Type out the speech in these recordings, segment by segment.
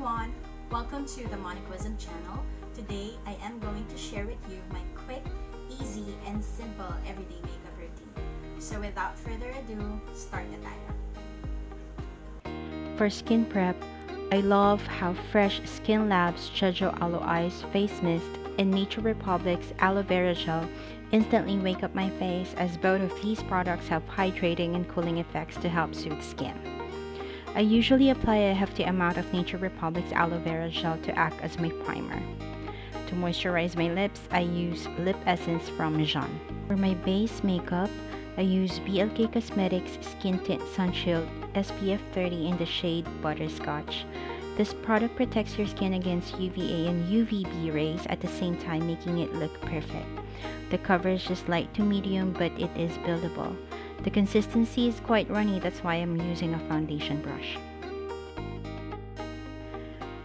everyone! Welcome to the Monaquism channel. Today, I am going to share with you my quick, easy, and simple everyday makeup routine. So without further ado, start na tayo. For skin prep, I love how fresh Skinlab's Jeju Aloe Eyes Face Mist and Nature Republic's Aloe Vera Gel instantly wake up my face, as both of these products have hydrating and cooling effects to help soothe skin. I usually apply a hefty amount of Nature Republic's Aloe Vera Gel to act as my primer. To moisturize my lips, I use lip essence from Mizon. For my base makeup, I use BLK Cosmetics Skintint Sunshield SPF 30 in the shade Butterscotch. This product protects your skin against UVA and UVB rays at the same time, making it look perfect. The coverage is light to medium, but it is buildable. The consistency is quite runny, that's why I'm using a foundation brush.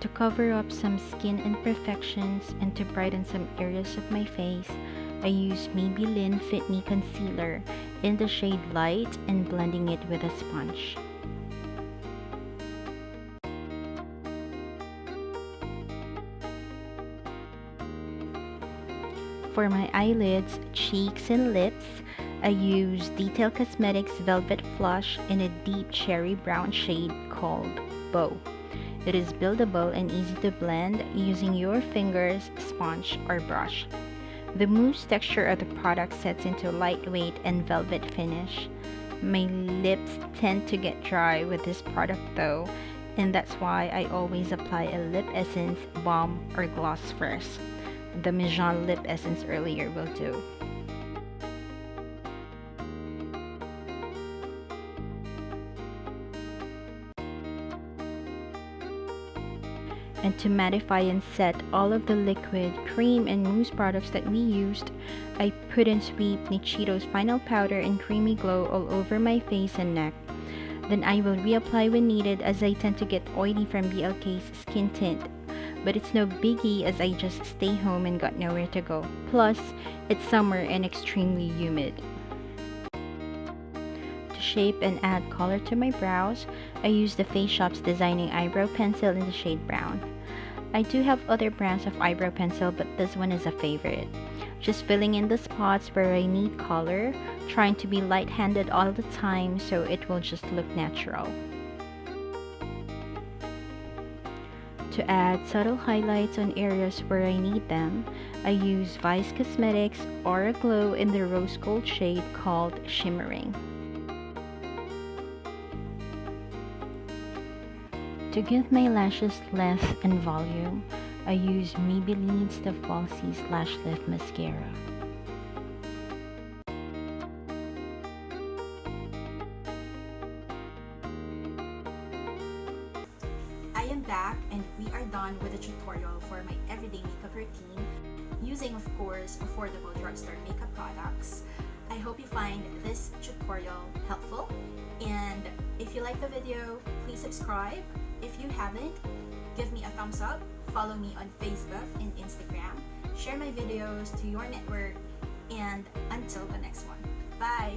To cover up some skin imperfections and to brighten some areas of my face, I use Maybelline Fit Me Concealer in the shade Light and blending it with a sponge. For my eyelids, cheeks, and lips, I use Detail Cosmetics Velvet Flush in a deep cherry brown shade called Bow. It is buildable and easy to blend using your fingers, sponge, or brush. The mousse texture of the product sets into a lightweight and velvet finish. My lips tend to get dry with this product though, and that's why I always apply a lip essence, balm, or gloss first. The Mizon lip essence earlier will do. And to mattify and set all of the liquid, cream, and mousse products that we used, I put and sweep Nichido's Final Powder and Creamy Glow all over my face and neck. Then I will reapply when needed, as I tend to get oily from BLK's Skintint. But it's no biggie, as I just stay home and got nowhere to go. Plus, it's summer and extremely humid. To shape and add color to my brows, I use the Face Shop's Designing Eyebrow Pencil in the shade Brown. I do have other brands of eyebrow pencil, but this one is a favorite. Just filling in the spots where I need color, trying to be light-handed all the time so it will just look natural. To add subtle highlights on areas where I need them, I use Vice Cosmetics Aura Glow in the rose gold shade called Shimmering. To give my lashes length and volume, I use Maybelline's the Falsies Lash Lift Mascara. I am back and we are done with the tutorial for my everyday makeup routine using, of course, affordable drugstore makeup products. I hope you find this tutorial helpful, and if you like the video, please subscribe. If you haven't, give me a thumbs up, follow me on Facebook and Instagram, share my videos to your network, and until the next one. Bye!